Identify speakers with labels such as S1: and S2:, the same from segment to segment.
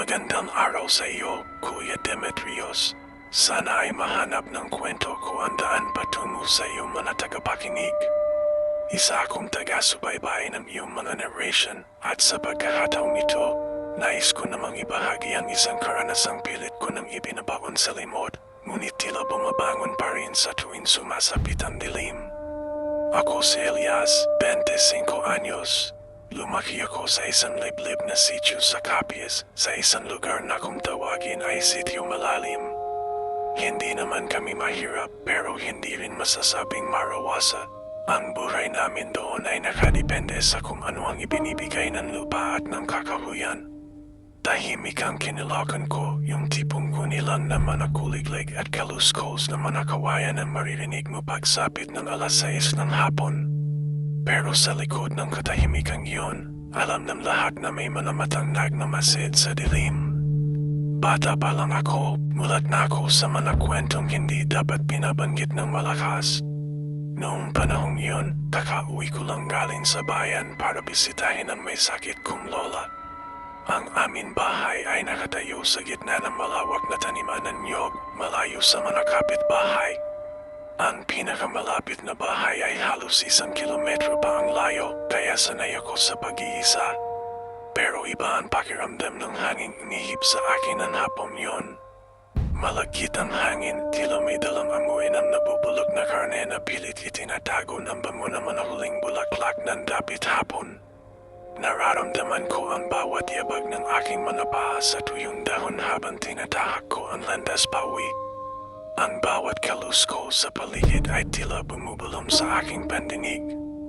S1: Magandang araw sa iyo, Kuya Demetrios. Sana ay mahanap ng kwento ko ang daan patungo sa iyong mga tagapakinig. Isa akong taga-subaybay ng iyong mga narration at sa pagkakataong ito, nais ko namang ibahagi ang isang karanasang pilit ko nang ibinabaon sa limot, ngunit tila bumabangon pa rin sa tuwing sumasapit ang dilim. Ako si Elias, 25 anyos. Lumaki ako sa isang liblib na sityo sa Capiz, sa isang lugar na kung tawagin ay Sitio Malalim. Hindi naman kami mahirap pero hindi rin masasabing marawasa. Ang buhay namin doon ay nakadepende sa kung ano ang ibinibigay ng lupa at ng kakahuyan. Tahimik ang kinilakan ko, yung tipong kunilan na manakuliglig at kaluskos na manakawayan ang maririnig mo pagsapit ng alas 6 ng hapon. Pero sa likod ng katahimikang iyon, alam ng lahat na may mga matang nagmamasid sa dilim. Bata pa lang ako, mulat na ako sa mga kwentong hindi dapat binabanggit ng malakas. Noong panahong iyon, kakauwi ko lang galing sa bayan para bisitahin ang may sakit kong lola. Ang aming bahay ay nakatayo sa gitna ng malawak na taniman ng niyog, malayo sa mga kapitbahay. Ang pinakamalapit na bahay ay halos 1 kilometro pa ang layo, kaya sanay ako sa pag-iisa. Pero iba ang pakiramdam ng hangin inihip sa akin ang hapong yun. Malagkit ang hangin, tila may dalang amoy ng nabubulok na karne na pilit itinatago ng bango ng manahuling bulaklak ng dapit hapon. Nararamdaman ko ang bawat yabag ng aking mga paa sa tuyong dahon habang tinatahak ko ang landas pauwi. Ang bawat kalusko sa paligid ay tila bumubulong sa aking pandinig.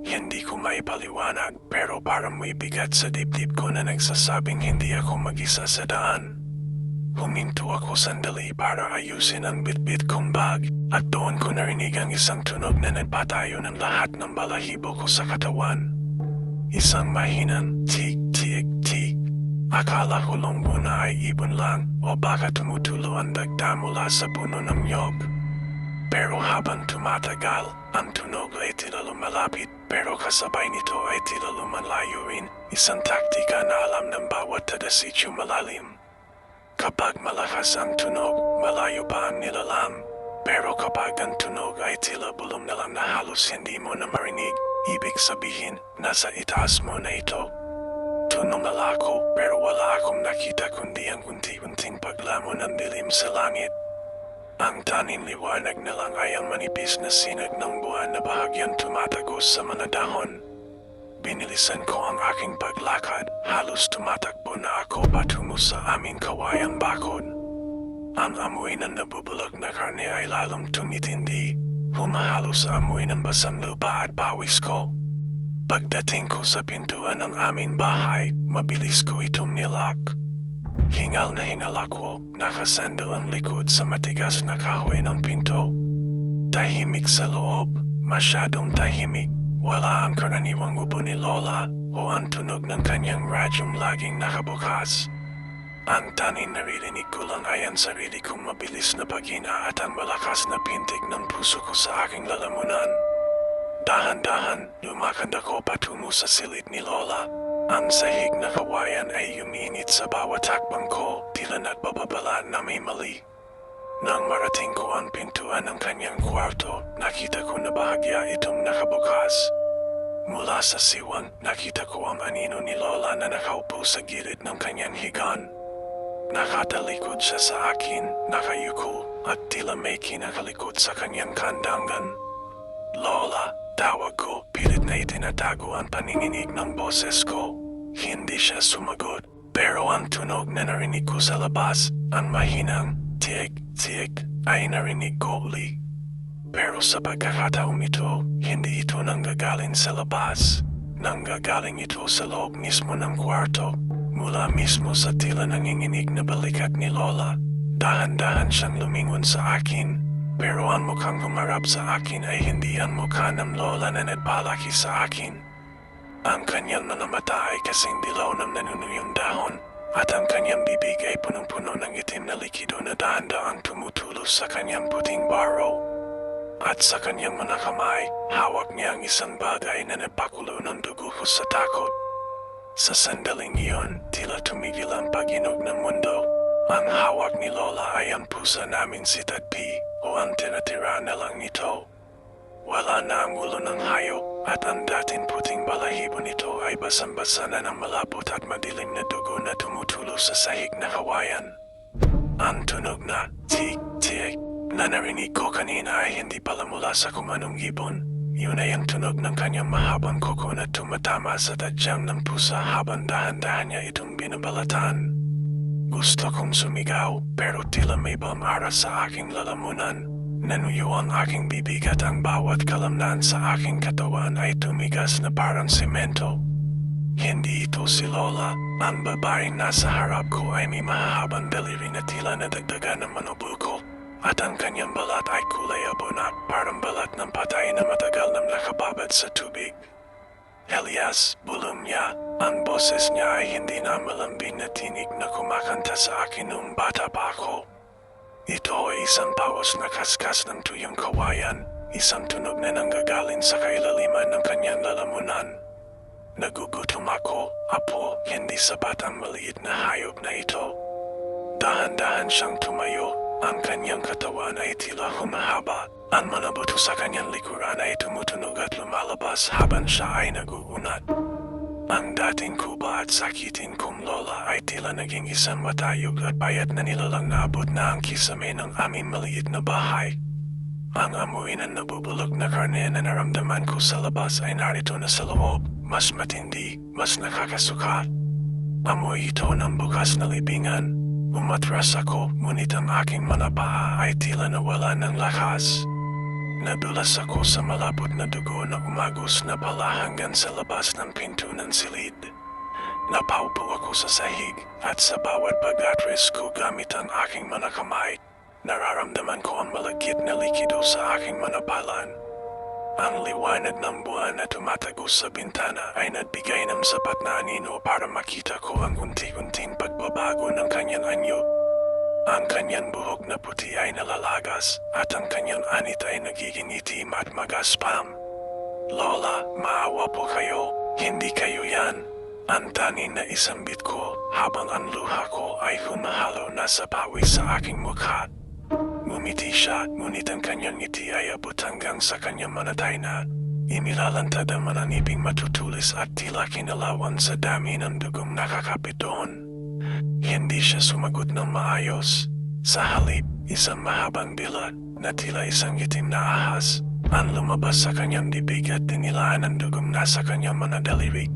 S1: Hindi ko maipaliwanag pero parang may bigat sa dibdib ko na nagsasabing hindi ako mag-isa sa daan. Huminto ako sandali para ayusin ang bitbit kong bag at doon ko narinig ang isang tunog na nagpatayo ng lahat ng balahibo ko sa katawan. Isang mahinang tik-tik-tik. Akala ko longgo na ay ibon lang o baka tumutulo ang dagda mula sa puno ng niyog. Pero habang tumatagal, ang tunog ay tila lumalapit pero kasabay nito ay tila lumalayo rin, isang taktika na alam ng bawat taga-sityo malalim. Kapag malakas ang tunog, malayo pa ang nilalang. Pero kapag ang tunog ay tila bulong na lang na halos hindi mo na marinig, ibig sabihin, nasa itaas mo na ito. Tumingala ako pero wala akong nakita kundi ang unti-unting paglamon ng dilim sa langit. Ang tanging liwanag na lang ay ang manipis na sinag ng buwan na bahagyang tumatagos sa mga dahon. Binilisan ko ang aking paglakad, halos tumatakbo na ako patungo sa aming kawayang bakod. Ang amoy ng nabubulok na karne ay lalong tumitindi, humahalo sa amoy ng basang lupa at pawis ko. Pagdating ko sa pintuan ng aming bahay, mabilis ko itong nilak. Hingal na hingal ako, nakasandal ang likod sa matigas na kahoy ng pinto. Tahimik sa loob, masyadong tahimik. Wala ang karaniwang upo ni Lola o ang tunog ng kanyang radyong laging nakabukas. Ang tanging naririnig ko lang ay ang sarili kong mabilis na paghina at ang malakas na pintig ng puso ko sa aking lalamunan. Dahan-dahan, lumakad ako patungo sa silid ni Lola. Ang sahig na kawayan ay yuminit sa bawat takbang ko, tila nagbababala na may mali. Nang marating ko ang pintuan ng kanyang kwarto, nakita ko na bahagya itong nakabukas. Mula sa siwang, nakita ko ang anino ni Lola na nakaupo sa gilid ng kanyang higaan. Nakatalikod siya sa akin, nakayuko, at tila may kinakalikod sa kanyang kandangan. Lola, tawag ko, pilit na itinatago ang paninginig ng boses ko. Hindi siya sumagot, pero ang tunog na narinig ko sa labas, ang mahinang tik-tik ay narinig ko uli. Pero sa pagkakataong ito, hindi ito nanggagaling sa labas. Nanggagaling ito sa loob mismo ng kwarto, mula mismo sa tila nanginginig na balikat ni Lola. Dahan-dahan siyang lumingon sa akin. Pero ang mukhang humarap sa akin ay hindi ang mukha ng Lola na nagpalaki sa akin. Ang kanyang mga mata ay kasing dilaw ng nanunuyong dahon at ang kanyang bibig ay punong-puno ng itim na likido na dahan-dahang tumutulos sa kanyang puting baro. At sa kanyang mga kamay, hawak niya ang isang bagay na napakulo ng dugo ko sa takot. Sa sandaling iyon, tila tumigil ang pag-inog ng mundo. Ang hawak ni Lola ay ang pusa namin si Tagpi o ang tinatira na lang nito. Wala na ang ulo ng hayop at ang dating puting balahibo nito ay basang-basa na ng malapot at madilim na dugo na tumutulo sa sahig na kawayan. Ang tunog na tik-tik na narinig ko kanina ay hindi pala mula sa kung anong ibon. Yun ay ang tunog ng kanyang mahabang kuko na tumatama sa tadyang ng pusa habang dahan-dahan niya itong binabalatan. Gusto kong sumigaw pero tila may bamara sa aking lalamunan. Nanuyo ang aking bibig at ang bawat kalamnan sa aking katawan ay tumigas na parang semento. Hindi ito si Lola. Ang babaeng nasa harap ko ay may mahahabang daliri na tila nadagdagan ng manubuko. At ang kanyang balat ay kulay abo na parang balat ng patay na matagal na nakababad sa tubig. Elias, bulong niya. Ang boses niya ay hindi na malambing na tinig na kumakanta sa akin noong bata pa ako. Ito ay isang pawas na kaskas ng tuyong kawayan, isang tunog na nanggagaling sa kailaliman ng kanyang lalamunan. Nagugutom ako, apo, hindi sapat ang maliit na hayop na ito. Dahan-dahan siyang tumayo. Ang kanyang katawan ay tila humahaba. Ang mga buto sa kanyang likuran ay tumutunog at lumalabas habang siya ay naguunat. Ang dating kuba at sakitin kong Lola ay tila naging isang matayog at payat na nilalang naabot na ang kisame ng aming maliit na bahay. Ang amoy ng nabubulok na karne na naramdaman ko sa labas ay narito na sa loob, mas matindi, mas nakakasuka. Amoy ito ng bukas na libingan. Umatras ako, ngunit ang aking mga paa ay tila nawala ng lakas. Nadulas ako sa malapot na dugo na umagos na pala hanggang sa labas ng pinto ng silid. Napaupo ako sa sahig at sa bawat pag-atras ko gamit ang aking mga kamay. Nararamdaman ko ang malagkit na likido sa aking mga palan. Ang liwanag ng buwan na tumatagos sa bintana ay nagbigay ng sapat na anino para makita ko ang unti-unting pagbabago ng kanyang anyo. Ang kanyang buhok na puti ay nalalagas at ang kanyang anit ay nagiging itim at magaspam. Lola, maawa po kayo. Hindi kayo yan. Ang tanging na isambit ko habang ang luha ko ay humahalo na sa pawis sa aking mukha. Ngumiti siya, ngunit ang kanyang ngiti ay abot hanggang sa kanyang manatay na. Inilalantad ang mananiping matutulis at tila kinalawan sa dami ng dugong nakakapit doon. Hindi siya sumagot ng maayos. Sa halip, isang mahabang bilat na tila isang itim na ahas ang lumabas sa kanyang bibig at tinilaan ang dugong nasa kanyang mga daliri.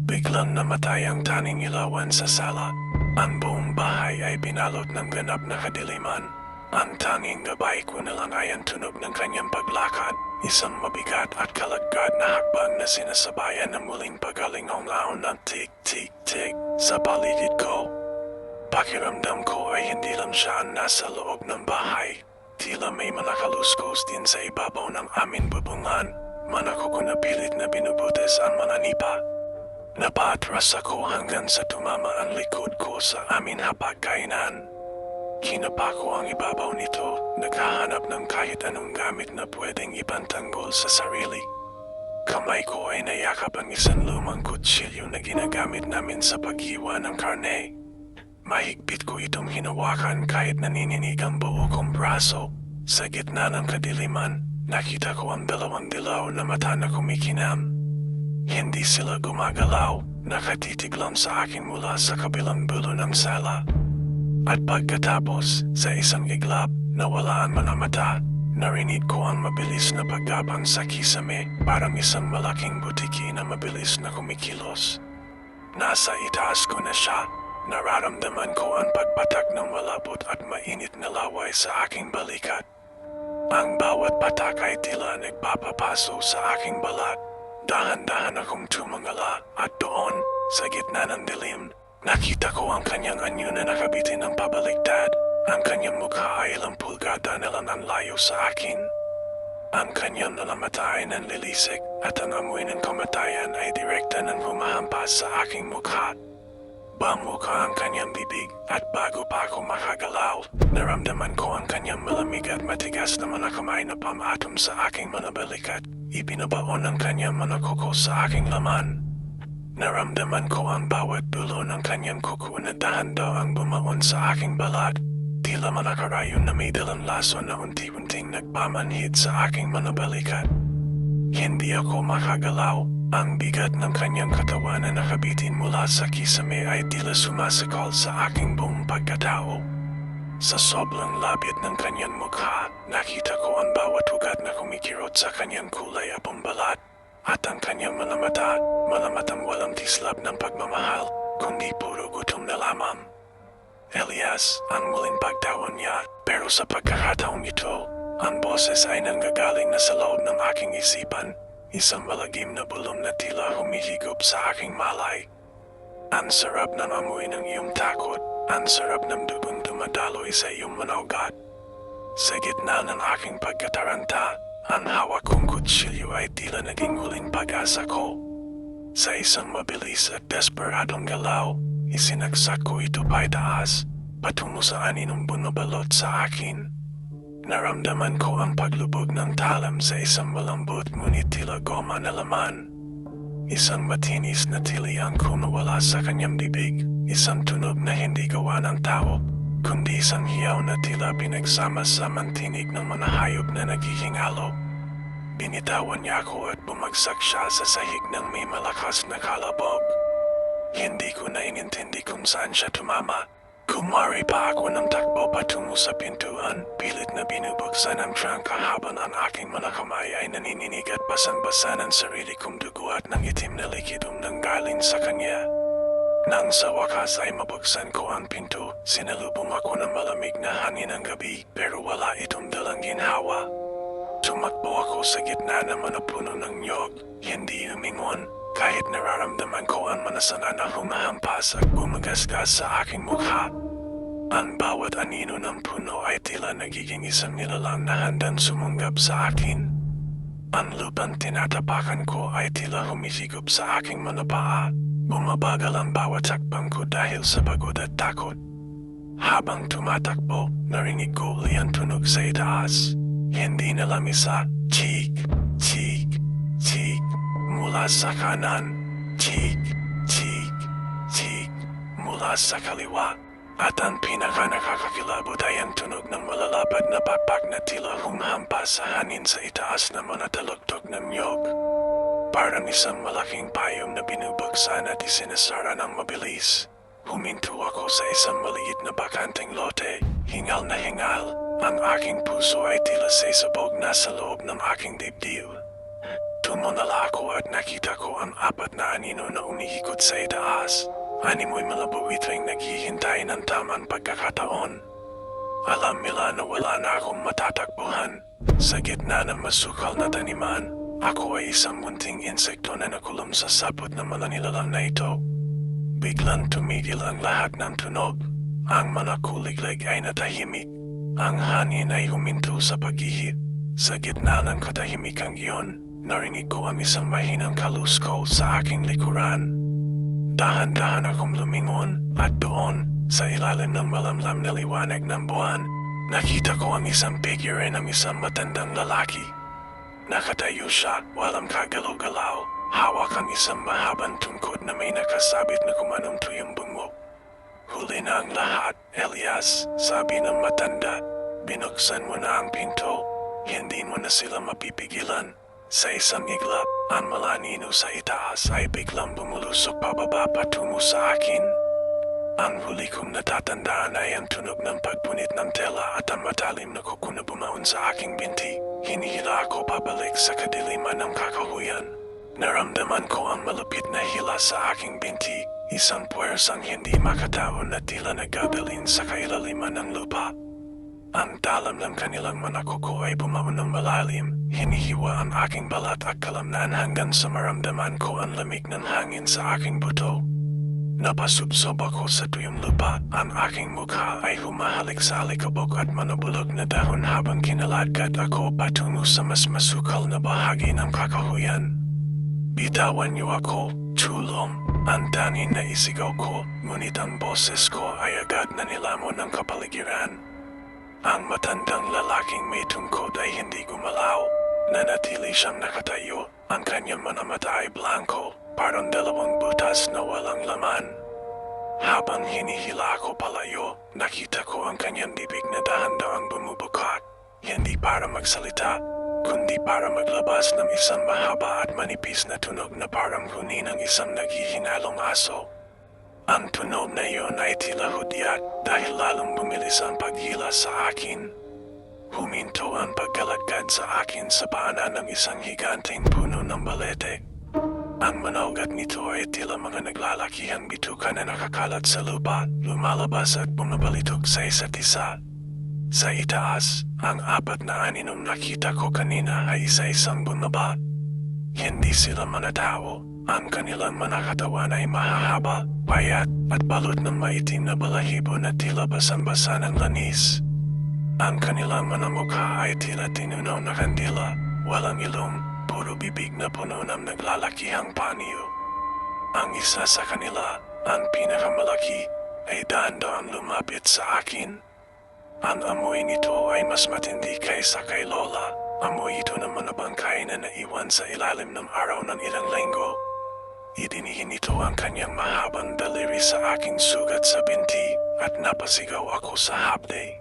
S1: Biglang namatay ang tanging ilawan sa sala. Ang buong bahay ay binalot ng ganap na kadiliman. Ang tanging gabay ko na lang ay ang tunog ng kanyang paglakad, isang mabigat at kalagad na hakbang na sinasabayan ng muling pagalingaw-ngaw ng tik-tik-tik sa paligid ko. Pakiramdam ko ay hindi lang siya ang nasa loob ng bahay. Tila may mga kaluskos din sa ibabaw ng aming bubungan, mana ko napilit na binubutas ang mga nipa. Napaatras ako hanggang sa tumama ang likod ko sa aming hapagkainan. Kinapa ko ang ibabaw nito, naghahanap ng kahit anong gamit na pwedeng ipantanggol sa sarili. Kamay ko ay nayakap ang isang lumang kutsilyo na ginagamit namin sa paghiwa ng karne. Mahigpit ko itong hinawakan kahit nanininig ang buo kong braso. Sa gitna ng kadiliman, nakita ko ang dalawang dilaw na mata na kumikinam. Hindi sila gumagalaw, nakatitig lang sa akin mula sa kabilang dulo ng sala. At pagkatapos, sa isang iglap, nawala ang mga mata. Narinig ko ang mabilis na paggapang sa kisame, parang isang malaking butiki na mabilis na kumikilos. Nasa itaas ko na siya. Nararamdaman ko ang pagpatak ng malabot at mainit na laway sa aking balikat. Ang bawat patak ay tila nagpapapaso sa aking balat. Dahan-dahan akong tumangala at doon, sa gitna ng dilim, nakita ko ang kanyang anyo na nakabitin ng pabaliktad. Ang kanyang mukha ay ilang pulgada na lang ang layo sa akin. Ang kanyang nalamata ay nanlilisik at ang amoy ng kamatayan ay direkta nang humahampas sa aking mukha. Bamuka ang kanyang bibig at bago pa ako makagalaw, naramdaman ko ang kanyang malamig at matigas na mga kamay na pamatom sa aking mga balikat. Ibinabaon ang kanyang mga kuko sa aking laman. Naramdaman ko ang bawat dulo ng kanyang kuko na dahan daw ang bumaon sa aking balat. Tila manakarayon na may dalang laso na unti-unting nagpamanhid sa aking mga balikat. Hindi ako makagalaw. Ang bigat ng kanyang katawan na nakabitin mula sa kisame ay tila sumasakal sa aking buong pagkatao. Sa sobrang lapit ng kanyang mukha, nakita ko ang bawat ugat na kumikirot sa kanyang kulay apong balat. At ang kanyang mga matang walang tislap ng pagmamahal, kundi puro gutom na lamang. Elias, ang muling pagtawag niya, pero sa pagkakataong ito, ang boses ay nanggagaling na sa loob ng aking isipan. Isang malagim na bulong na tila humihigop sa aking malay. Ang sarap ng amoy ng iyong takot, ang sarap ng dugong dumadaloy sa iyong mga ugat. Sa gitna ng aking pagkataranta, ang hawak kong kutsilyo ay tila naging huling pag-asa ko. Sa isang mabilis at desperadong galaw, isinagsak ko ito paitaas, patungo sa aninong bumabalot sa akin. Naramdaman ko ang paglubog ng talam sa isang malambot ngunit tila goma na laman. Isang matinis na tiliang kumawala sa kanyang bibig, isang tunog na hindi gawa ng tao, kundi isang hiyaw na tila pinagsama-samang tinig ng mga hayop na naghihingalo. Binitawan niya ako at bumagsak siya sa sahig ng may malakas na kalabog. Hindi ko na inintindi kung saan siya tumama. Kumari pa ako ng takbo patungo sa pintuan, pilit na binubuksan ang trangka habang ang aking mga kamay ay nanininig at basang-basa ng sarili kong dugo at ng itim na likidong nanggaling sa kanya. Nang sa wakas ay mabuksan ko ang pinto, sinalubong ako ng malamig na hangin ng gabi pero wala itong dalang ginhawa. Tumakbo ako sa gitna ng mga puno ng nyog, hindi humingon. Kahit nararamdaman ko ang manasana na humahampas at bumagasgas sa aking mukha. Ang bawat anino ng puno ay tila nagiging isang nilalang na handang sumunggab sa akin. Ang lupang tinatapakan ko ay tila humihigop sa aking mga paa. Bumabagal ang bawat takbang ko dahil sa pagod at takot. Habang tumatakbo, narinig ko uli ang tunog sa itaas. Hindi na lamisa, chik, chik, chik. Mula sa kanan, chik, chik, chik, mula sa kaliwa. At ang pinaka-nakakakilabot ay ang tunog ng malalapad na pakpak na tila humhampas sa hangin sa itaas ng mga talugtog ng nyog. Parang isang malaking payong na binubuksan at isinasara ng mabilis. Huminto ako sa isang maliit na bakanteng lote, hingal na hingal. Ang aking puso ay tila sesabog na sa loob ng aking dibdib. Tumunala ako at nakita ko ang apat na anino na umihikot sa itaas. Animoy malabuwitring naghihintay ng tamang pagkakataon. Alam nila na wala na akong matatakbuhan. Sa gitna ng masukal na taniman, ako ay isang munting insekto na nakulong sa sapot ng mga nilalang na ito. Biglang tumigil ang lahat ng tunog. Ang mga kuliglig ay natahimik. Ang hangin ay huminto sa paghihit. Sa gitna ng katahimikang iyon, narinig ko ang isang mahinang kalusko sa aking likuran. Dahan-dahan akong lumingon at doon, sa ilalim ng malamlam na liwanag ng buwan, nakita ko ang isang figure ng isang matandang lalaki. Nakatayo siya, walang kagalaw-galaw, hawak ang isang mahabang tungkod na may nakasabit na kumanong tuyong bungo. Huli na ang lahat, Elias, sabi ng matanda. Binuksan mo na ang pinto, hindi mo na sila mapipigilan. Sa isang iglap, ang malanino sa itaas ay biglang bumulusok pababa patungo sa akin. Ang huli kong natatandaan ay ang tunog ng pagpunit ng tela at ang matalim na kuko na bumaon sa aking binti. Hinihila ako pabalik sa kadiliman ng kakahuyan. Naramdaman ko ang malapit na hila sa aking binti, isang puwersang hindi makataon na tila naggagalin sa kailaliman ng lupa. Ang talam ng kanilang mga kuko ay bumaon ng malalim, hinihiwa ang aking balat at kalamnan hanggang sa maramdaman ko ang lamig ng hangin sa aking buto. Napasubsob ako sa tuyong lupa, ang aking mukha ay humahalik sa alikabok at manubulog na dahon habang kinaladkad ako patungo sa mas masukal na bahagi ng kakahuyan. Bitawan niyo ako, tulong, ang tanging na isigaw ko, ngunit ang boses ko ay agad na nilamon ng kapaligiran. Ang matandang lalaking may tungkod ay hindi gumalaw. Nanatili siyang nakatayo. Ang kanyang mga mata ay blanco. parang dalawang butas na walang laman. Habang hinihila ko palayo, nakita ko ang kanyang bibig na dahan-dahang bumubukat. Hindi para magsalita, kundi para maglabas ng isang mahaba at manipis na tunog na parang huni ng isang naghihinalong aso. Ang tunog na iyon ay tila hudyat dahil lalong bumilis ang paghila sa akin. Huminto ang pagkalagad sa akin sa paanan ng isang higanteng puno ng balete. Ang manogat nito ay tila mga naglalakihang bituka na nakakalat sa lupa, lumalabas at bumabalitok sa isa't isa. Sa itaas, ang apat na aninong nakita ko kanina ay isa-isang bumaba. Hindi sila mga tao, ang kanilang mga katawan ay mahahaba, payat at balot ng maitim na balahibo na tila basang-basa ng lanis. Ang kanilang mga mukha ay tila tinunaw na kandila, walang ilong, puro bibig na puno ng naglalakihang panyo. Ang isa sa kanila, ang pinakamalaki, ay dahan-dahang lumapit sa akin. Ang amoy nito ay mas matindi kaysa kay Lola. Amoy ito ng mga bangkay na naiwan sa ilalim ng araw ng ilang linggo. Idinihin nito ang kanyang mahabang daliri sa aking sugat sa binti at napasigaw ako sa hapde.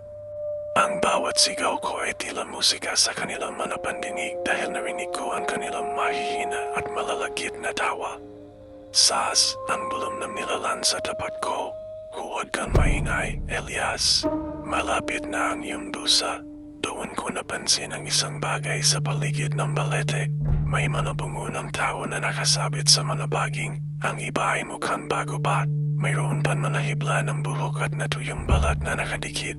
S1: Ang bawat sigaw ko ay tila musika sa kanilang mga pandinig dahil narinig ko ang kanilang mahihina at malalagkit na tawa. Sas, ang bulong ng nilalan sa tapat ko. Huwag kang maingay, Elias. Malapit na ang iyong dusa. Doon ko napansin ang isang bagay sa paligid ng balete. May mga bungunang tao na nakasabit sa mga baging. Ang iba ay mukhang bago-bat. Mayroon pa mga hibla ng buhok at natuyong balat na nakadikit.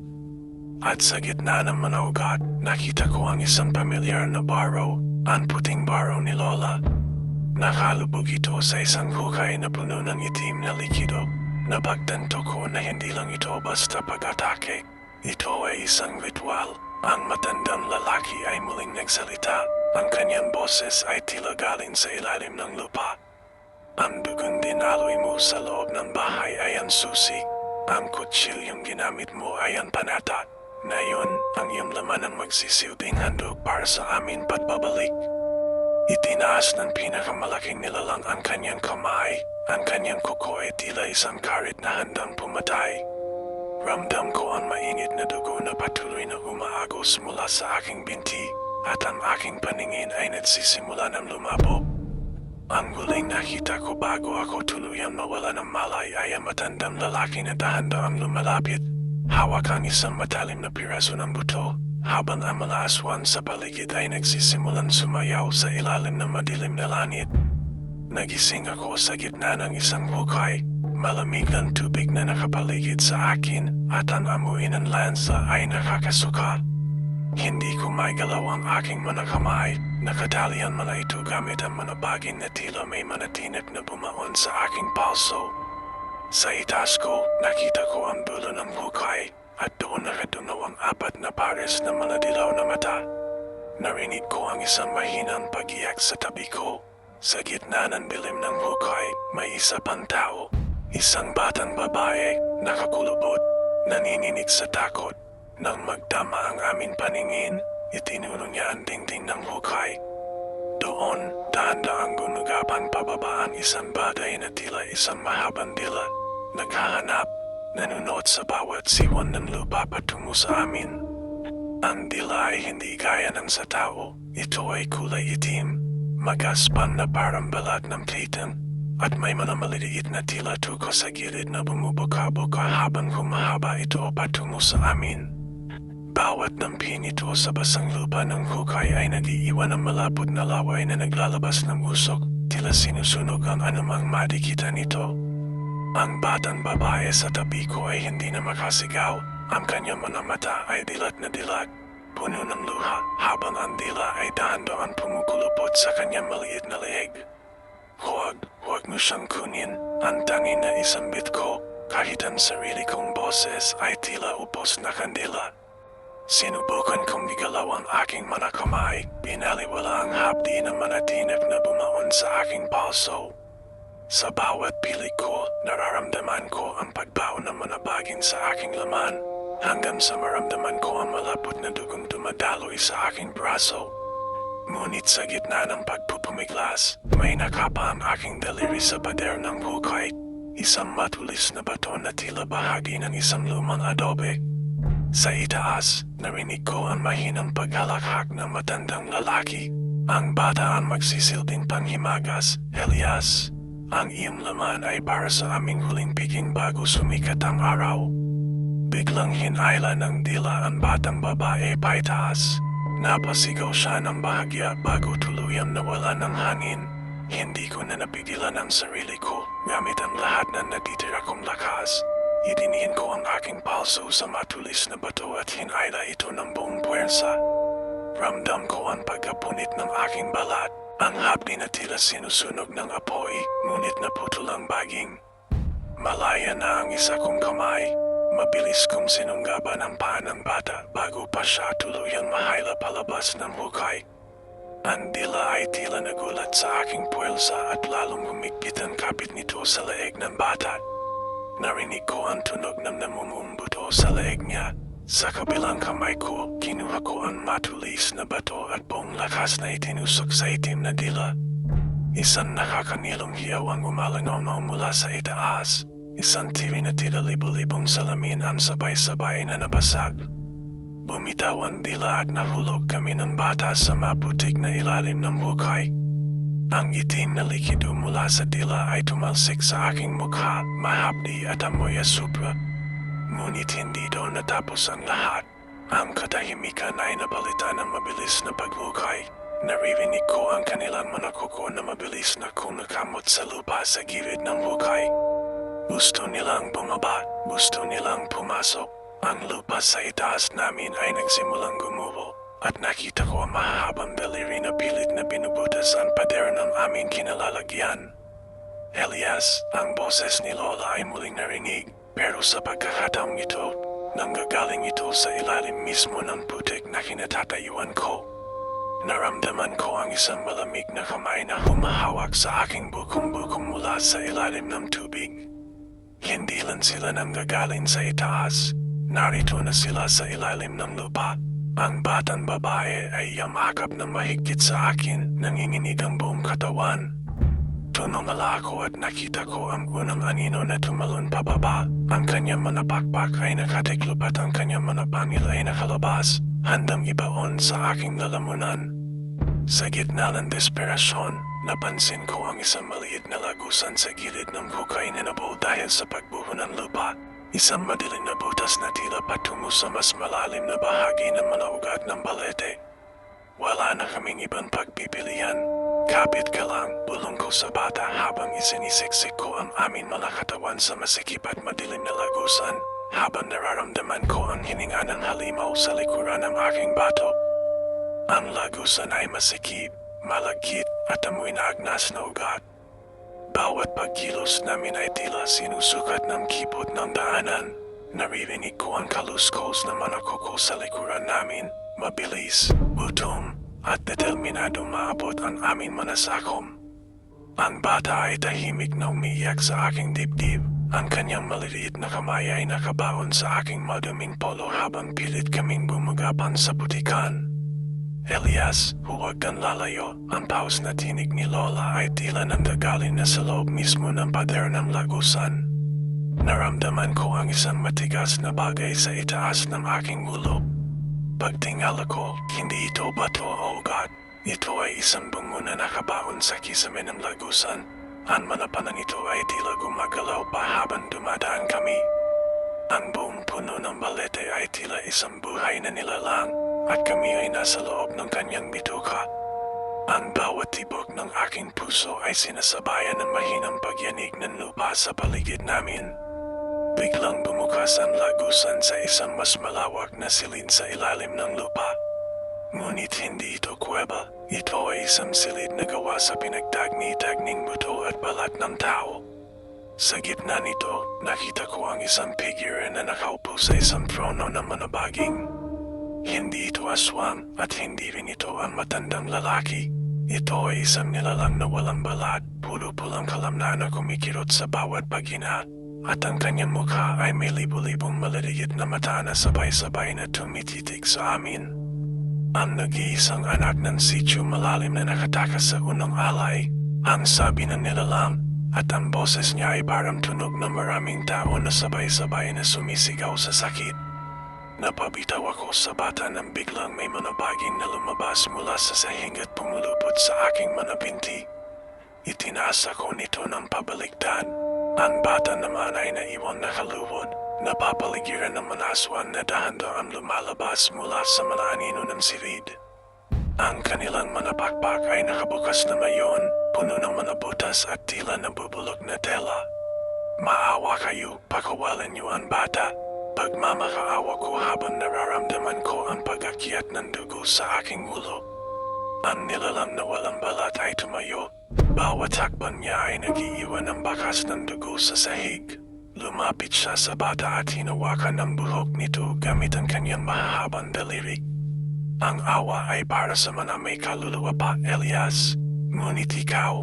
S1: At sa gitna ng mga ugat, nakita ko ang isang pamilyar na baro, ang puting baro ni Lola. Nakalubog ito sa isang hukay na puno ng itim na likido. Napagtanto ko na hindi lang ito basta pag-atake. Ito ay isang ritual. Ang matandang lalaki ay muling nagsalita. Ang kanyang boses ay tila galing sa ilalim ng lupa. Ang dugang dinaloy mo sa loob ng bahay ay ang susi. Ang kutsilyong ginamit mo ay ang panatat. Ngayon, ang iyong laman ang magsisilbing handog para sa amin pagbabalik. Itinaas ng pinakamalaking nilalang ang kanyang kamay. Ang kanyang kuko ay tila isang karit na handang pumatay. Ramdam ko ang mainit na dugo na patuloy na umaagos mula sa aking binti at ang aking paningin ay nagsisimula ng lumabo. Ang huling nakita ko bago ako tuluyang mawala ng malay ay ang matandang lalaki na dahan-dahang lumalapit. Hawak ang isang matalim na piraso ng buto, habang ang mga aswan sa paligid ay nagsisimulan sumayaw sa ilalim ng madilim na langit. Nagising ako sa gitna ng isang hukay, malamig ang tubig na nakapaligid sa akin at ang amoy ng lansa ay nakakasuka. Hindi ko maigalaw ang aking mga kamay, nakatali ang mga ito gamit ang mga baging na tila may mga tinik na bumaon sa aking palso. Sa itaas ko, nakita ko ang dulo ng hukay at doon nakadungaw ang apat na pares ng mga dilaw na mata. Narinig ko ang isang mahinang pag-iyak sa tabi ko. Sa gitna ng dilim ng hukay, may isa pang tao. Isang batang babae, nakakulubot, nanininig sa takot. Nang magdama ang aming paningin, itinulong niya ang dingding ng hukay. Doon, dahan-dahang gumagapang pababa ang isang bagay na tila isang mahabang dilat. Naghahanap, nanunod sa bawat siwan ng lupa patungo sa amin. Ang dila ay hindi gaya ng sa tao. Ito ay kulay itim, magaspang na parang balat ng plitan, at may mga maliliit na tila tuko sa gilid na bumubuka-buka habang humahaba ito patungo sa amin. Bawat dampin ito sa basang lupa ng hukay ay nag-iiwan ng malapot na laway na naglalabas ng usok, tila sinusunog ang anumang madikitan nito. Ang batang babae sa tabi ko ay hindi na makasigaw. Ang kanyang mga mata ay dilat na dilat, puno ng luha, habang ang dila ay dahan-dahan pumukulupot sa kanyang maliit na leeg. Huwag mo siyang kunin, ang tanging na isang bit ko, kahit ang sarili kong boses ay tila upos na kandila. Sinubukan kong igalaw ang aking mga kamay, pinaliwala ang hapdi ng mga tinik na bumaon sa aking palso. Sa bawat pilik ko, nararamdaman ko ang pagbaho ng mga baging sa aking laman, hanggang sa maramdaman ko ang malapot na dugong dumadaloy sa aking braso. Ngunit sa gitna ng pagpupumiglas, may nakapa ang aking daliri sa pader ng hukay. Isang matulis na bato na tila bahagi ng isang lumang adobe. Sa itaas, narinig ko ang mahinang paghalakhak ng matandang lalaki. Ang bata ang magsisilbing panghimagas, Elias. Ang iyong laman ay para sa aming huling piging bago sumikat ang araw. Biglang hinayla ng dila ang batang babae paitaas. Napasigaw siya ng bahagya bago tuluyang nawala ng hangin. Hindi ko na napigilan ang sarili ko gamit ang lahat ng natitira kong lakas. Idinihin ko ang aking palso sa matulis na bato at hinayla ito ng buong puwersa. Ramdam ko ang pagkapunit ng aking balat. Ang hapdi na tila sinusunog ng apoy, ngunit naputol ang baging. Malaya na ang isa kong kamay. Mabilis kong sinunggaban ang paa ng bata bago pa siya tuluyang mahayla palabas ng hukay. Ang dila ay tila nagulat sa aking puwersa at lalong humigpit ang kapit nito sa leeg ng bata. Narinig ko ang tunog ng namumumbuto sa leeg niya. Sa kabilang kamay ko, kinuha ko ang matulis na bato at buong lakas na itinusok sa itim na dila. Isang nakakanilong hiyaw ang umalangaw mula sa itaas. Isang tiri na tila libo-libong salamin ang sabay-sabay na nabasag. Bumitaw ang dila at nahulog kami ng bata sa maputik na ilalim ng hukay. Ang itim na likido mula sa dila ay tumalsik sa aking mukha, mahapdi at amoy asupra. Ngunit hindi doon natapos ang lahat. Ang katahimikan ay napalitan ng mabilis na paghukay. Naririnig ko ang kanilang mga kuko na mabilis na kumakamot sa lupa sa gilid ng hukay. Gusto nilang bumaba, gusto nilang pumasok. Ang lupa sa itaas namin ay nagsimulang gumuho at nakita ko ang mahahabang daliri na pilit na binubutas ang pader ng aming kinalalagyan. Elias, ang boses ni Lola ay muling narinig, pero sa pagkakataong ito, nanggagaling ito sa ilalim mismo ng putik na kinatatayuan ko. Naramdaman ko ang isang malamig na kamay na humahawak sa aking bukong-bukong mula sa ilalim ng tubig. Hindi lang sila nanggagaling sa itaas. Narito na sila sa ilalim ng lupa. Ang batang babae ay yamakap ng mahigpit sa akin, nanginginig ang buong katawan. Tumingala ako at nakita ko ang unang anino na tumalon pababa. Ang kanyang mga pakpak ay nakatiklop at ang kanyang mga pangil ay nakalabas, handang ibaon sa aking lalamunan. Sa gitna ng desperasyon, napansin ko ang isang maliit na lagusan sa gilid ng hukay na nabuo dahil sa pagbuho ng lupa. Isang madilim na butas na tila patungo sa mas malalim na bahagi ng mga ugat ng balete. Wala na kaming ibang pagpipilian. Kapit ka lang, bulong ko sa bata habang isinisiksik ko ang aming mga katawan sa masikip at madilim na lagusan, habang nararamdaman ko ang hininga ng halimaw sa likuran ng aking bato. Ang lagusan ay masikip, malagkit at amoy na agnas na ugat. Bawat pagkilos namin ay tila sinusukat ng kipot ng daanan. Naririnig ko ang kaluskos na mga kuko sa likuran namin, mabilis, gutom, at determinado maabot ang aming mga sakom. Ang bata ay tahimik na umiyak sa aking dibdib. Ang kanyang maliliit na kamay ay nakabaon sa aking maduming polo habang pilit kaming bumagapan sa putikan. Elias, huwag kang lalayo. Ang paus na tinig ni Lola ay tila nanggagaling na sa loob mismo ng pader ng lagusan. Naramdaman ko ang isang matigas na bagay sa itaas ng aking ulo. Pagtingala ko, hindi ito bato o ugat. Ito ay isang bungo na nakabaon sa kisame ng lagusan. Ang mga panang ito ay tila gumagalaw pa habang dumadaan kami. Ang buong puno ng balete ay tila isang buhay na nilalang at kami ay nasa loob ng kanyang bituka. Ang bawat tibok ng aking puso ay sinasabayan ng mahinang pagyanig ng lupa sa paligid namin. Biglang bumukas ang lagusan sa isang mas malawak na silid sa ilalim ng lupa. Ngunit hindi ito kuweba. Ito ay isang silid na gawa sa pinagtagni-tagning buto at balat ng tao. Sa gitna nito, nakita ko ang isang figure na nakaupo sa isang trono ng manabaging. Hindi ito aswang at hindi rin ito ang matandang lalaki. Ito ay isang nilalang na walang balat, puro pulang kalamnan na kumikirot sa bawat paghinga. At ang kanyang mukha ay may libo-libong maliliit na mata na sabay-sabay na tumititig sa amin. Ang nag-iisang anak ng sityo malalim na nakatakas sa unang alay, ang sabi ng nilalang, at ang boses niya ay parang tunog ng maraming tao na sabay-sabay na sumisigaw sa sakit. Napabitaw ako sa bata nang biglang may mga baging na lumabas mula sa sahig at pumulupot sa aking mga binti. Itinaas ako nito ng pabaliktad. Ang bata naman ay naiwan nakaluhod, napapaligiran ng mga aswang na dahan-dahan lumalabas mula sa mga anino ng silid. Ang kanilang mga pakpak ay nakabukas na mayon, puno ng mga butas at tila nabubulok na tela. Maawa kayo, pakawalan niyo ang bata. Pagmamakaawa ko habang nararamdaman ko ang pag-akyat ng dugo sa aking ulo. Ang nilalang na walang balat ay tumayo. Bawat hakbang niya ay nag-iiwan ng bakas ng dugo sa sahig. Lumapit siya sa bata at hinawakan ang buhok nito gamit ang kanyang mahahabang daliri. Ang awa ay para sa mga may kaluluwa pa, Elias. Ngunit ikaw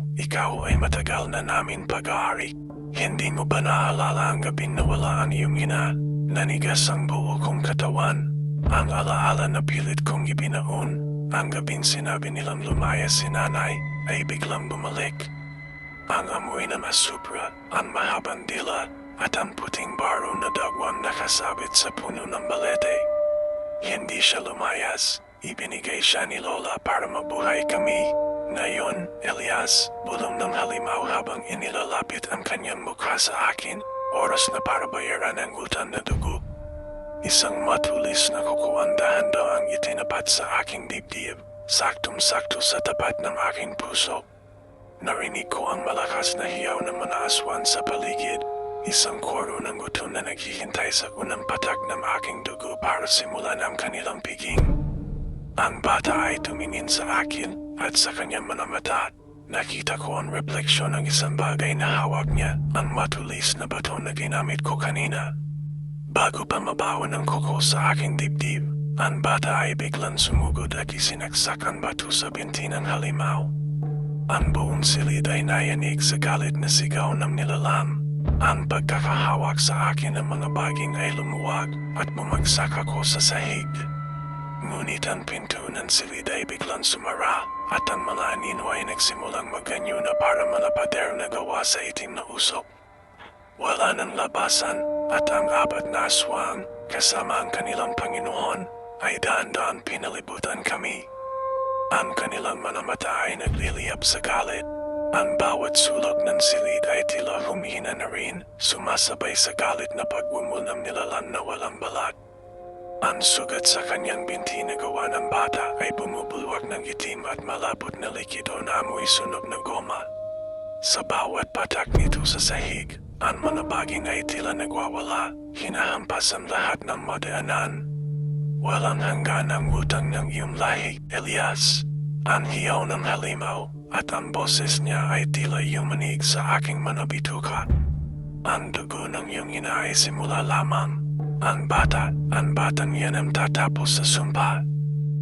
S1: ay matagal na namin pag-aari. Hindi mo ba naalala ang gabing nawala ang iyong ina? Nanigas ang buo kong katawan. Ang alaala na pilit kong ibinaon. Ang gabing sinabi nilang lumaya si nanay ay biglang bumalik. Ang amoy na masupra, ang mahabang dila, at ang puting baro na dagwang nakasabit sa puno ng balete. Hindi siya lumayas. Ibinigay siya ni Lola para mabuhay kami. Ngayon, Elias, bulong ng halimaw habang inilalapit ang kanyang mukha sa akin. Oras na para bayaran ang utang na dugo. Isang matulis na kukuang dahan-dahang itinapat sa aking dibdib, saktong-sakto sa tapat ng aking puso. Narinig ko ang malakas na hiyaw ng mga aswan sa paligid, isang koro ng gutom na naghihintay sa unang patak ng aking dugo para simulan ang kanilang piging. Ang bata ay tumingin sa akin at sa kanyang mga mata. Nakita ko ang refleksyon ng isang bagay na hawak niya, ang matulis na bato na ginamit ko kanina. Bago pa mabawan ng kuko sa aking dibdib, ang bata ay biglang sumugod at isinaksak ang bato sa binti ng halimaw. Ang buong silid ay nayanig sa galit na sigaw ng nilalang. Ang pagkakahawak sa akin ng mga baging ay lumuwag at bumagsak ako sa sahig. Ngunit ang pinto ng silid ay biglang sumara at ang mga anino ay nagsimulang maganyo na para mga pader na gawa sa itim na usok. Wala ng labasan at ang apat na aswang kasama ang kanilang Panginoon ay daan-daan pinalibutan kami. Ang kanilang mga mata ay nagliliyab sa galit. Ang bawat sulok ng silid ay tila humihina na rin, sumasabay sa galit na pagwumul ng nilalang na walang balat. Ang sugat sa kanyang binti na gawa ng bata ay bumubulwak ng itim at malapot na likido na amoy sunog na goma. Sa bawat patak nito sa sahig, ang mga baging ay tila nagwawala, hinahampas ang lahat ng madaanan. Walang hanggan ang utang ng iyong lahi, Elias. Ang hiyaw ng halimaw at ang boses niya ay tila yumanig sa aking mga bituka. Ang dugo ng iyong ina ay simula lamang. Ang batang yan ang tatapos sa sumpa.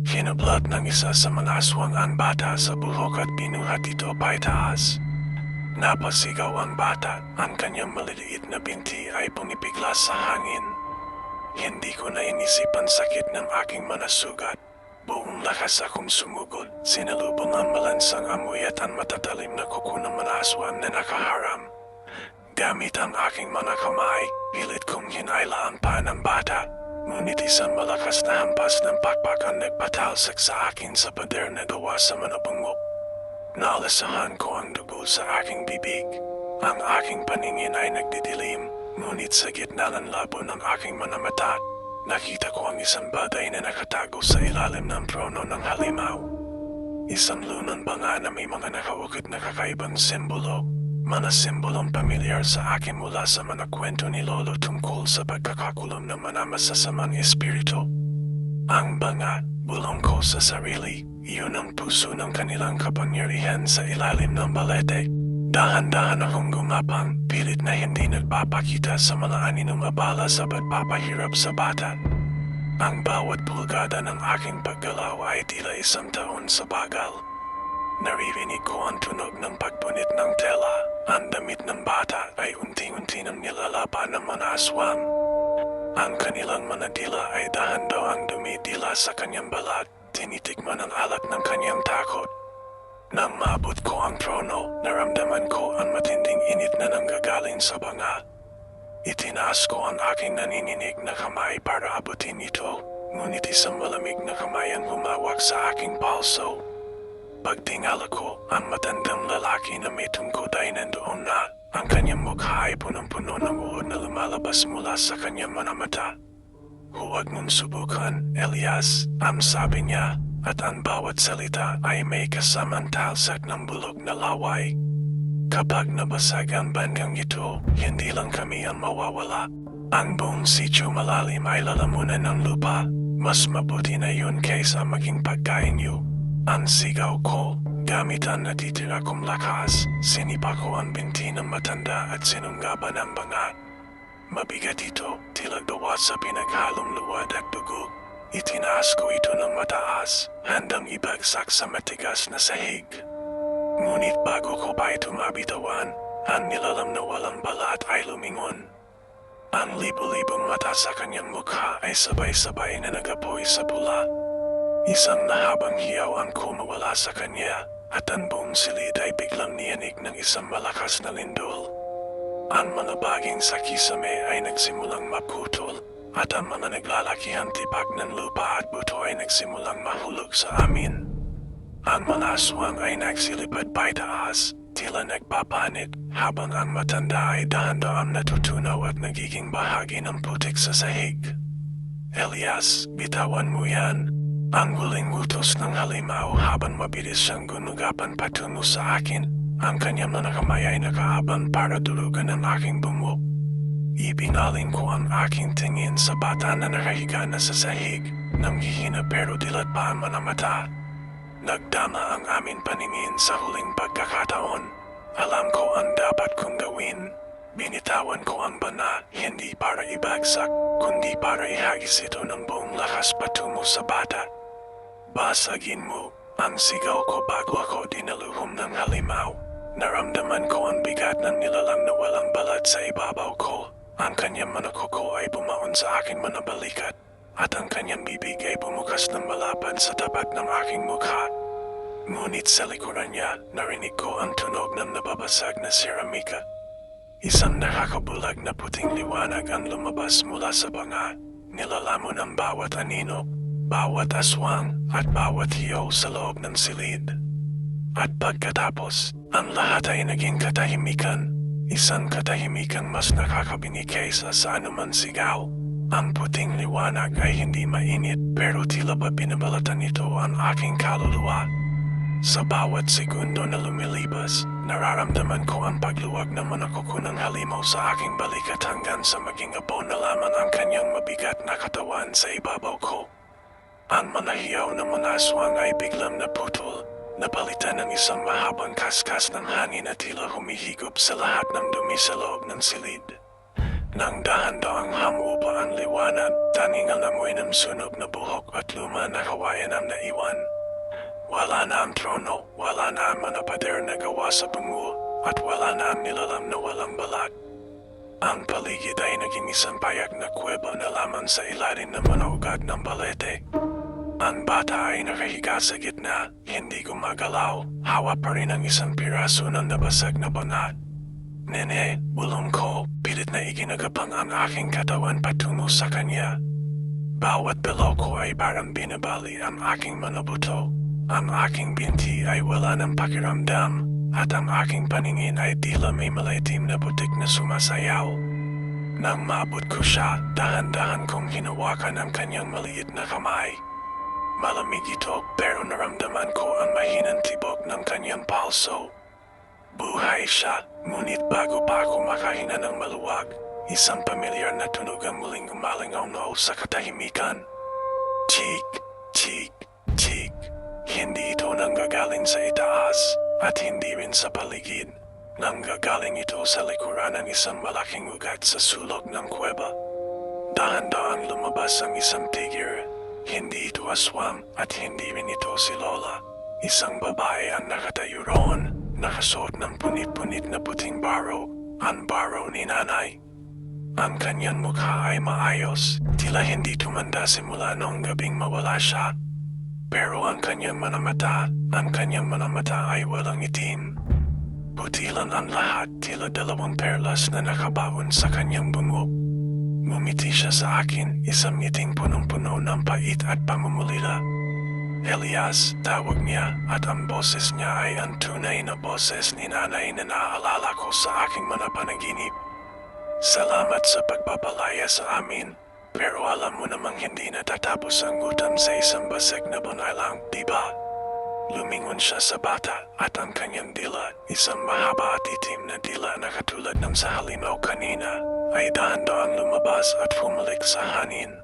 S1: Hinublat ng isa sa mga aswang ang bata sa buhok at binuhat ito paitaas. Napasigaw ang bata, ang kanyang maliliit na binti ay pumipigla sa hangin. Hindi ko na inisip ang sakit ng aking mga sugat. Buong lakas akong sumugod, sinalubong ang malansang amoy at ang matatalim na kuko ng mga aswang na nakaharang. Gamit ang aking mga kamay, pilit kong hinailaan pa ng bata. Ngunit isang malakas na hampas ng pakpak ang nagpatalsak sa akin sa pader na gawa sa mga bungo. Naalasahan ko ang dugo sa aking bibig. Ang aking paningin ay nagdidilim, ngunit sa gitna ng labo ng aking mga mata, nakita ko ang isang bagay na nakatago sa ilalim ng trono ng halimaw. Isang lunang banga na may mga nakaukit na kakaibang simbolo. Mga simbolong pamilyar sa akin mula sa mga kwento ni Lolo tungkol sa pagkakakulong ng mga masasamang espiritu. Ang banga, bulong ko sa sarili, iyon ang puso ng kanilang kapangyarihan sa ilalim ng balete. Dahan-dahan akong gumapang, pilit na hindi nagpapakita sa mga aninong abala sa pagpapahirap sa bata. Ang bawat pulgada ng aking paggalaw ay tila isang taon sa bagal. Naririnig ko ang tunog ng pagpunit ng tela. Ang damit ng bata ay unti-unti nang nilalaban ng mga aswang. Ang kanilang mga dila ay dahan-dahang dumidila sa kanyang balat, tinitikman ang alak ng kanyang takot. Nang maabot ko ang trono, naramdaman ko ang matinding init na nanggagaling sa banga. Itinaas ko ang aking nanininig na kamay para abutin ito, ngunit isang malamig na kamay ang humawak sa aking palso. Pagtingala ko, ang matandang lalaki na may tungkod ay nandoon na. Ang kanyang mukha ay punong-puno ng uod na lumalabas mula sa kanyang mga mata. Huwag mong subukan, Elias, ang sabi niya, at ang bawat salita ay may kasamang talsak ng bulok na laway. Kapag nabasag ang bandang ito, hindi lang kami ang mawawala. Ang buong sityo malalim ay lalamunan ng lupa. Mas mabuti na yun kaysa maging pagkain niyo. Ang sigaw ko, gamit ang natitira kong lakas, sinipa ko ang binti ng matanda at sinunggaban ang banga. Mabigat ito, tila gawa sa pinaghalong luwad at dugo. Itinaas ko ito ng mataas, handang ibagsak sa matigas na sahig. Ngunit bago ko pa ito mabitawan, ang nilalam na walang balat ay lumingon. Ang libo-libong mata sa kanyang mukha ay sabay-sabay na nagapoy sa pula. Isang nahabang hiyaw ang kumawala sa kanya, at ang buong silid ay biglang niyanig ng isang malakas na lindol. Ang mga baging sa kisame ay nagsimulang maputol, at ang mga naglalakihang tipak ng lupa at buto ay nagsimulang mahulog sa amin. Ang mga aswang ay nagsilipad paitaas, tila nagpapanit, habang ang matanda ay dahan-dahan natutunaw at nagiging bahagi ng putik sa sahig. Elias, bitawan mo yan. Ang huling utos ng halimaw habang mabilis siyang gunugapan patungo sa akin. Ang kanyang mga kamay ay nakaaban para dulugan ang aking bungo. Ibinalin ko ang aking tingin sa bata na nakahiga na sa sahig, nang hihina pero dilat pa ang mga mata. Nagdama ang aming paningin sa huling pagkakataon. Alam ko ang dapat kong gawin. Binitawan ko ang bana, hindi para ibagsak, kundi para ihagis ito ng buong lakas patungo sa bata. Basagin mo, ang sigaw ko bago ako dinaluhom ng halimaw. Naramdaman ko ang bigat ng nilalang na walang balat sa ibabaw ko. Ang kanyang mga kuko ay bumaon sa aking mga balikat, at ang kanyang bibig ay bumukas ng malapad sa tapat ng aking mukha. Ngunit sa likuran niya, narinig ko ang tunog ng nababasag na seramika. Isang nakakabulag na puting liwanag ang lumabas mula sa banga, nilalamon ang bawat anino, bawat aswang at bawat hiyaw sa loob ng silid. At pagkatapos, ang lahat ay naging katahimikan, isang katahimikan mas nakakabinig kaysa sa anuman sigaw. Ang puting liwanag ay hindi mainit pero tila ba binabalatan nito ang aking kaluluwa. Sa bawat segundo na lumilibas, nararamdaman ko ang pagluwag ng mga kuko ng halimaw sa aking balikat hanggang sa maging abo na lamang ang kanyang mabigat na katawan sa ibabaw ko. Ang mga hiyaw ng mga aswang ay biglang naputol, napalitan ng isang mahabang kaskas ng hangin na tila humihigop sa lahat ng dumi sa loob ng silid. Nang dahan-dahang hamupa ang liwanag, tanging ang amoy ng sunog na buhok at luma na kawayan ang naiwan. Wala na ang trono, wala na ang mga pader na gawa sa bungo, at wala na ang nilalang na walang balat. Ang paligid ay naging isang payak na kuweba na lamang sa ilalim ng mga ugat ng balete. Ang bata ay nakahiga sa gitna, hindi gumagalaw, hawak pa rin ang isang piraso ng nabasag na banat. Nene, bulong ko, pilit na iginagapang ang aking katawan patungo sa kanya. Bawat belaw ko ay parang binabali ang aking mga buto. Ang aking binti ay wala ng pakiramdam, at ang aking paningin ay tila may malitim na butik na sumasayaw. Nang maabot ko siya, dahan-dahan kong hinawakan ang kanyang maliit na kamay. Malamig ito pero naramdaman ko ang mahinang tibok ng kanyang palso. Buhay siya, ngunit bago pa ako makahina ng maluwag, isang pamilyar na tunog ang muling umalingaw sa katahimikan. Chik, chik, chik. Hindi ito nanggagaling sa itaas at hindi rin sa paligid. Nanggagaling ito sa likuran ng isang malaking ugat sa sulok ng kuweba. Dahan-dahan lumabas ang isang tigir. Hindi ito aswang at hindi rin ito si Lola. Isang babae ang nakatayo roon, nakasuot ng punit-punit na puting baro, ang baro ni nanay. Ang kanyang mukha ay maayos, tila hindi tumanda simula noong gabing mawala siya. Pero ang kanyang mga mata ay walang itim. Putilan ang lahat tila dalawang perlas na nakabaon sa kanyang bungo. Ngumiti siya sa akin, isang ngiting punong-puno ng pait at pamumulila. Elias, tawag niya, at ang boses niya ay ang tunay na boses ni nanay na naaalala ko sa aking mga panaginip. Salamat sa pagpapalaya sa amin, pero alam mo namang hindi natatapos ang gutom sa isang basag na banay lang, diba? Lumingon siya sa bata at ang kanyang dila, isang mahaba at itim na dila na katulad ng sa halimaw kanina, ay dahan-dahan lumabas at pumalik sa hangin.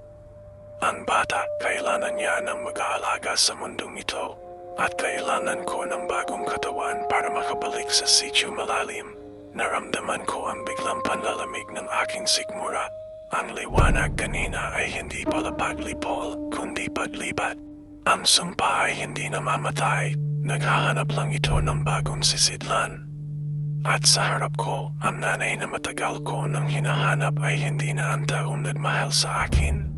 S1: Ang bata, kailangan niya ng mag-aalaga sa mundong ito, at kailangan ko ng bagong katawan para makabalik sa sitio malalim. Naramdaman ko ang biglang panlalamig ng aking sikmura. Ang liwanag kanina ay hindi pala paglipol, kundi paglibat. Ang sumpa ay hindi namamatay, naghahanap lang ito ng bagong sisidlan. At sa harap ko, ang nanay na matagal ko nang hinahanap ay hindi na ang taong nagmahal sa akin.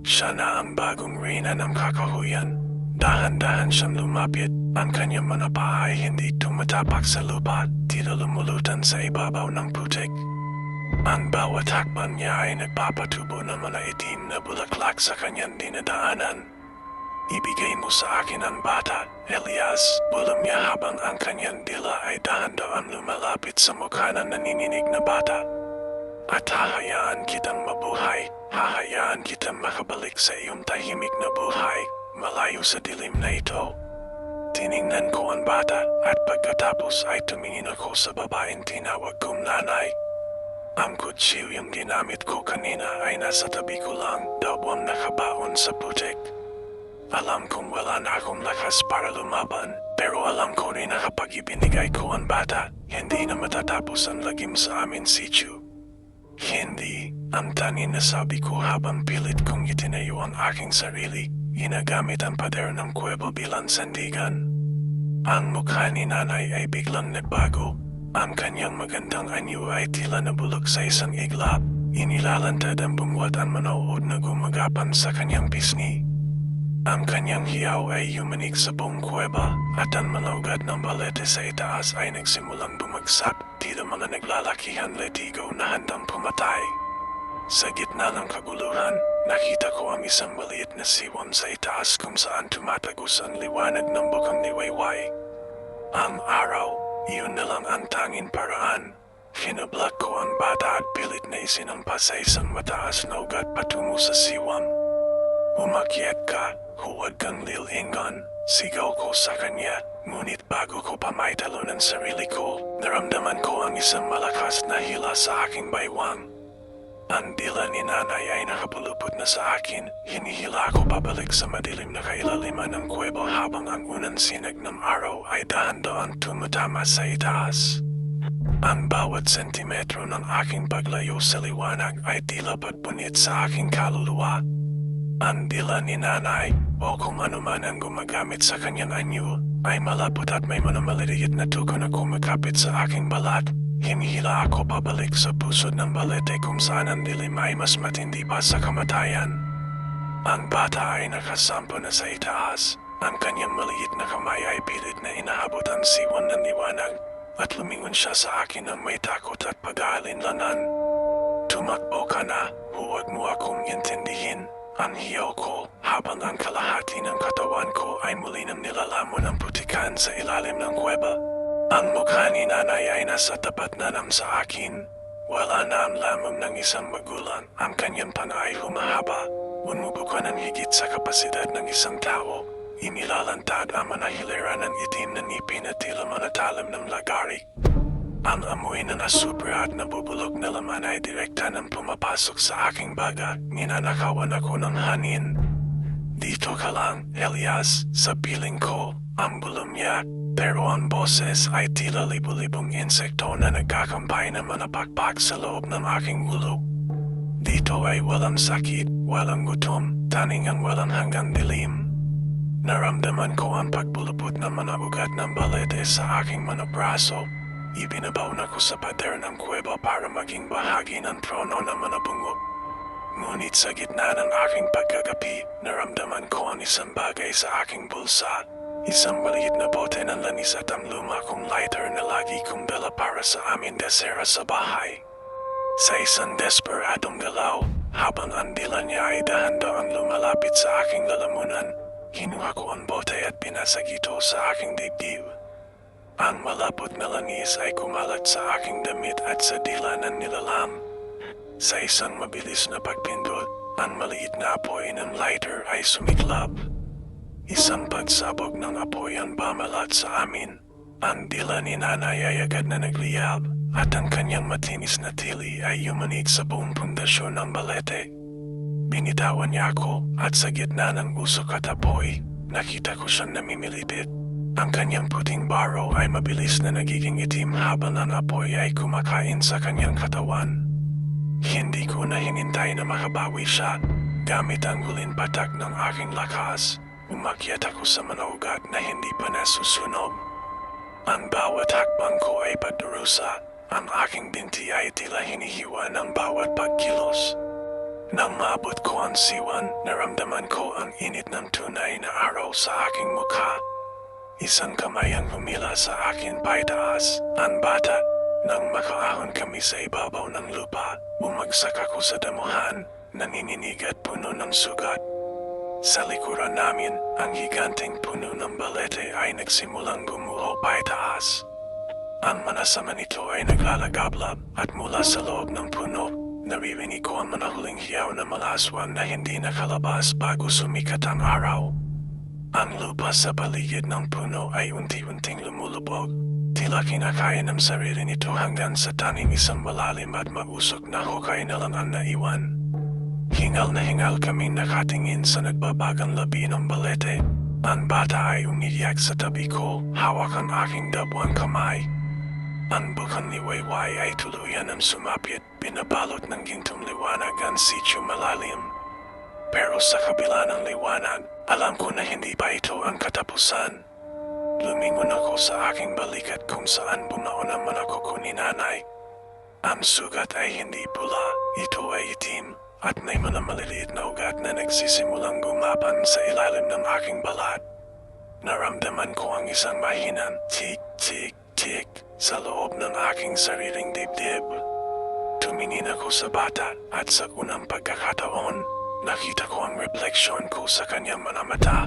S1: Siya na ang bagong reyna ng kakahuyan. Dahan-dahan siyang lumapit, ang kanyang mga paa ay hindi tumatapak sa lupa, tila lumulutan sa ibabaw ng putik. Ang bawat hakbang niya ay nagpapatubo ng mga itim na bulaklak sa kanyang dinadaanan. Ibigay mo sa akin ang bata, Elias, bulong niya habang ang kanyang dila ay dahan-dahan lumalapit sa mukha ng nanininig na bata. At hahayaan kitang mabuhay, hahayaan kitang makabalik sa iyong tahimik na buhay, malayo sa dilim na ito. Tiningnan ko ang bata at pagkatapos ay tumingin ako sa babaeng tinawag kong nanay. Ang kutsilyo yung ginamit ko kanina ay nasa tabi ko lang, dalawang nakabaon sa putik. Alam kong wala na akong lakas para lumaban, pero alam ko rin na kapag ibinigay ko ang bata, hindi na matatapos ang lagim sa amin sitio. Hindi, ang tanging nasabi ko habang pilit kong itinayo ang aking sarili, ginagamit ang pader ng kuwebo bilang sandigan. Ang mukha ni nanay ay biglang nagbago. Ang kanyang magandang anyo ay tila nabulok sa isang iglap. Inilalantad ang bungwat ang manood na gumagapan sa kanyang pisngi. Ang kanyang hiyaw ay yumanig sa buong kuweba at ang manaugat ng balete sa itaas ay nagsimulang bumagsak, tila mga naglalakihan letigo na handang pumatay. Sa gitna ng kaguluhan, nakita ko ang isang maliit na siwang sa itaas kung saan tumatagos ang liwanag ng bukang liwayway. Ang araw, iyon na lang ang tanging paraan. Hinublat ko ang bata at pilit na isinampa sa isang mataas na ugat patungo sa siwang. Umakyat ka, huwag kang lilingon, sigaw ko sa kanya, ngunit bago ko pa maitalo ng sarili ko, naramdaman ko ang isang malakas na hila sa aking baywang. Ang dila ni nanay ay nakapulupot na sa akin, hinihila ko pabalik sa madilim na kailaliman ng kuwebo habang ang unang sinag ng araw ay dahan-dahan tumatama sa itaas. Ang bawat sentimetro ng aking paglayo sa liwanag ay tila patpunit sa aking kaluluwa. Ang dila ni nanay, o kung ano man ang gumagamit sa kanyang anyo, ay malapot at may mga maliliit na tuko na kumakapit sa aking balat. Hinihila ako pabalik sa pusod ng balete kung saan ang dilim ay mas matindi pa sa kamatayan. Ang bata ay nakasampo na sa itaas. Ang kanyang maliit na kamay ay pilit na inahabot ang siwan ng liwanag at lumingon siya sa akin ng may takot at pag-aalinlanan. Tumakbo ka na, huwag mo akong intindihin. Ang hiyaw ko habang ang kalahati ng katawan ko ay muli nang nilalamon ng putikan sa ilalim ng kuweba. Ang mukha ni nanay ay nasa tapat na nam sa akin. Wala na ang lamang ng isang magulang. Ang kanyang panay humahaba. Bumubuka ng higit sa kapasidad ng isang tao. Inilalantad ang mga hilera ng itim na ngipin at tila mga talim ng lagari. Ang amoy ng asupra at nabubulok na laman ay direkta nang pumapasok sa aking baga. Ninanakawan ako ng hangin. Dito ka lang, Elias, sa piling ko. Ang bulong niya. Pero ang boses ay tila libu-libong insekto na nagkakampay na manapakpak sa loob ng aking ulo. Dito ay walang sakit, walang gutom, taning ang walang hanggang dilim. Naramdaman ko ang pagbulupot ng mga ugat ng balete sa aking mga braso. Ibinabaw na ko sa pader ng kuweba para maging bahagi ng trono ng mga bungo. Ngunit sa gitna ng aking pagkagapi, naramdaman ko ang isang bagay sa aking bulsa. Isang maliit na bote ng lanis at ang luma kong lighter na lagi kong dala para sa amin desera sa bahay. Sa isang desperadong galaw, habang ang dila niya ay dahan-dahang lumalapit sa aking lalamunan, kinuha ko ang bote at pinasag ito sa aking dibdib. Ang malapot na langis ay kumalat sa aking damit at sa dila ng nilalang. Sa isang mabilis na pagpindot, ang maliit na apoy ng lighter ay sumiklab. Isang pagsabog ng apoy ang bamalat sa amin. Ang dila ni nanay ay agad na nagliyab at ang kanyang matinis na tili ay yumanig sa buong pundasyon ng balete. Binitawan niya ako at sa gitna ng usok at apoy, nakita ko siyang namimilipit. Ang kanyang puting baro ay mabilis na nagiging itim habang ang apoy ay kumakain sa kanyang katawan. Hindi ko na hinintay na makabawi siya. Gamit ang huling patak ng aking lakas, umakyat ako sa mga ugat na hindi pa nasusunog. Ang bawat hakbang ko ay pagdurusa. Ang aking binti ay tila hinihiwa ng bawat pagkilos. Nang maabot ko ang siwan, naramdaman ko ang init ng tunay na araw sa aking mukha. Isang kamay ang humila sa akin paitaas, ang bata. Nang makaahon kami sa ibabaw ng lupa, bumagsak ako sa damuhan, nanininig at puno ng sugat. Sa likuran namin, ang higanting puno ng balete ay nagsimulang gumuho paitaas. Ang manasama nito ay naglalagablab at mula sa loob ng puno, naririnig ko ang manahuling hiyaw na malaswan na hindi nakalabas bago sumikat ang araw. Ang lupa sa paligid ng puno ay unti-unting lumulubog. Tila kinakain ng sarili nito hanggang sa tanging isang malalim at mausok na hukay na lang ang naiwan. Hingal na hingal kaming nakatingin sa nagbabagang labi ng balete. Ang bata ay umiyak sa tabi ko, hawak ang aking dabuang kamay. Ang bukang ni Wayway ay tuluyan ang sumapit, pinabalot ng gintong liwanag ang sityo malalim. Pero sa kabila ng liwanag, alam ko na hindi pa ito ang katapusan. Lumingon ako sa aking balikat kung saan bumaon ang mga kuko ni nanay. Ang sugat ay hindi pula, ito ay itim, at may mga maliliit na ugat na nagsisimulang gumapan sa ilalim ng aking balat. Naramdaman ko ang isang mahinang tik-tik-tik sa loob ng aking sariling dibdib. Tumingin ako sa bata at sa unang pagkakataon, nakita ko ang refleksyon ko sa kanyang mga mata.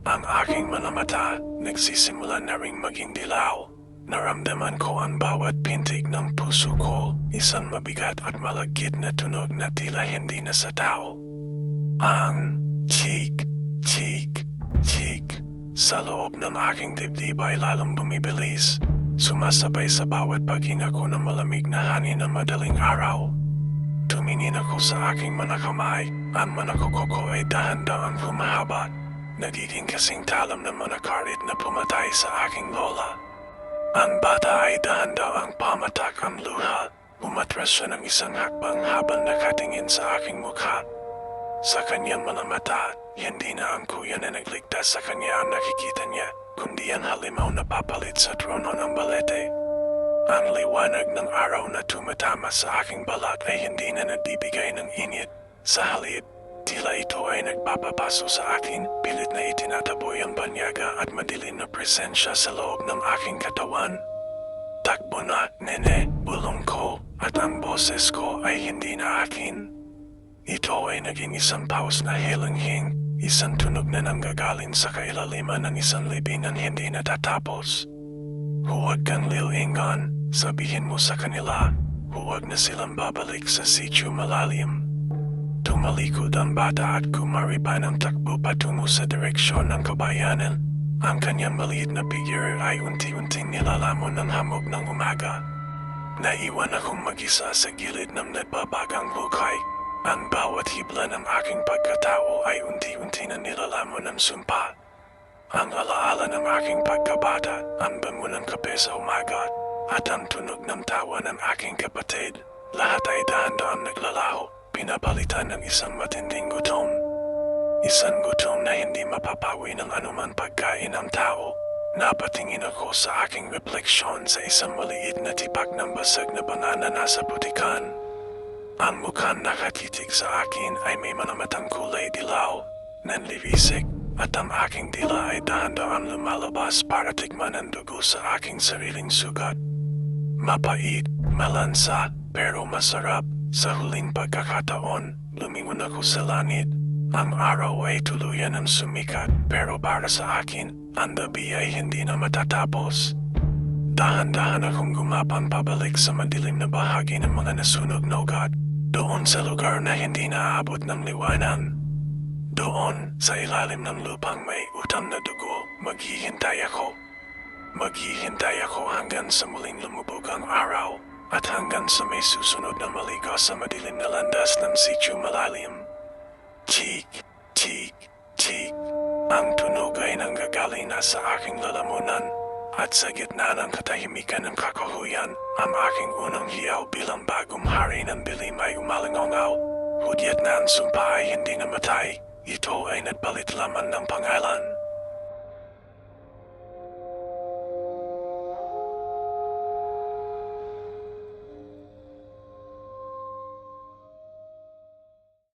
S1: Ang aking mga mata nagsisimula na ring maging dilaw. Naramdaman ko ang bawat pintig ng puso ko, isang mabigat at malagkit na tunog na tila hindi na sa tao. Ang chik, chik, chik sa loob ng aking dibdib ay lalong bumibilis, sumasabay sa bawat paghinga ko ng malamig na hangin ng madaling araw. Tumingin ako sa aking mga kamay, ang mga kuko ko ay dahan-dahang humahaba, nagiging kasing talam ng mga karit na pumatay sa aking lola. Ang bata ay dahan-dahang pamatak ang luha, umatras siya ng isang hakbang habang nakatingin sa aking mukha. Sa kanyang mga mata, hindi na ang kuya na nagligtas sa kanya ang nakikita niya, kundi ang halimaw na papalit sa trono ng balete. Ang liwanag ng araw na tumatama sa aking balat ay hindi na nagbibigay ng init. Sa halip, tila ito ay nagpapapaso sa akin, pilit na itinataboy ang banyaga at madilim na presensya sa loob ng aking katawan. Takbo na, nene, bulong ko, at ang boses ko ay hindi na akin. Ito ay naging isang paus na hilanghing, isang tunog na nanggagaling sa kailaliman ng isang libingan hindi natatapos. Huwag kang lilingon, sabihin mo sa kanila, huwag na silang babalik sa sityo malalim. Tumalikod ang bata at kumaripa ng takbo patungo sa direksyon ng kabayanan. Ang kanyang maliit na figure ay unti-unting nilalamon ng hamog ng umaga. Naiwan akong mag-isa sa gilid ng nagbabagang hukay. Ang bawat hibla ng aking pagkatao ay unti-unti na nilalamon ng sumpa. Ang alaala ng aking pagkabata, ang bango ng kape sa umaga, at ang tunog ng tawa ng aking kapatid, lahat ay dahan-dahan naglalaho, pinapalitan ng isang matinding gutom. Isang gutom na hindi mapapawi ng anuman pagkain ng tao. Napatingin ako sa aking refleksyon sa isang maliit na tipak ng basag na banana nasa putikan. Ang mukhang nakatitig sa akin ay may manamatang kulay dilaw, nanliwisik, at ang aking dila ay dahan-dahan lumalabas para tikman ang dugo sa aking sariling sugat. Mapait, malansa, pero masarap. Sa huling pagkakataon, lumingon ako sa langit. Ang araw ay tuluyan ng sumikat, pero para sa akin, ang gabi ay hindi na matatapos. Dahan-dahan akong gumapang pabalik sa madilim na bahagi ng mga nasunog na ugat. Doon sa lugar na hindi naaabot ng liwanag. Doon, sa ilalim ng lupang may utang na dugo, maghihintay ako. Maghihintay ako hanggang sa muling lumubog ang araw at hanggang sa may susunod na maligo sa madilim na landas ng sityo malalim. Tik, tik, tik. Ang tunog ay nanggagaling na sa aking lalamunan at sa gitna ng katahimikan ng kakahuyan, ang aking unang hiyaw bilang bagong hari ng dilim ay umalingongaw. Hudyat na ang sumpa ay hindi namatay. Ito ay nagpalit lamang ng pangalan.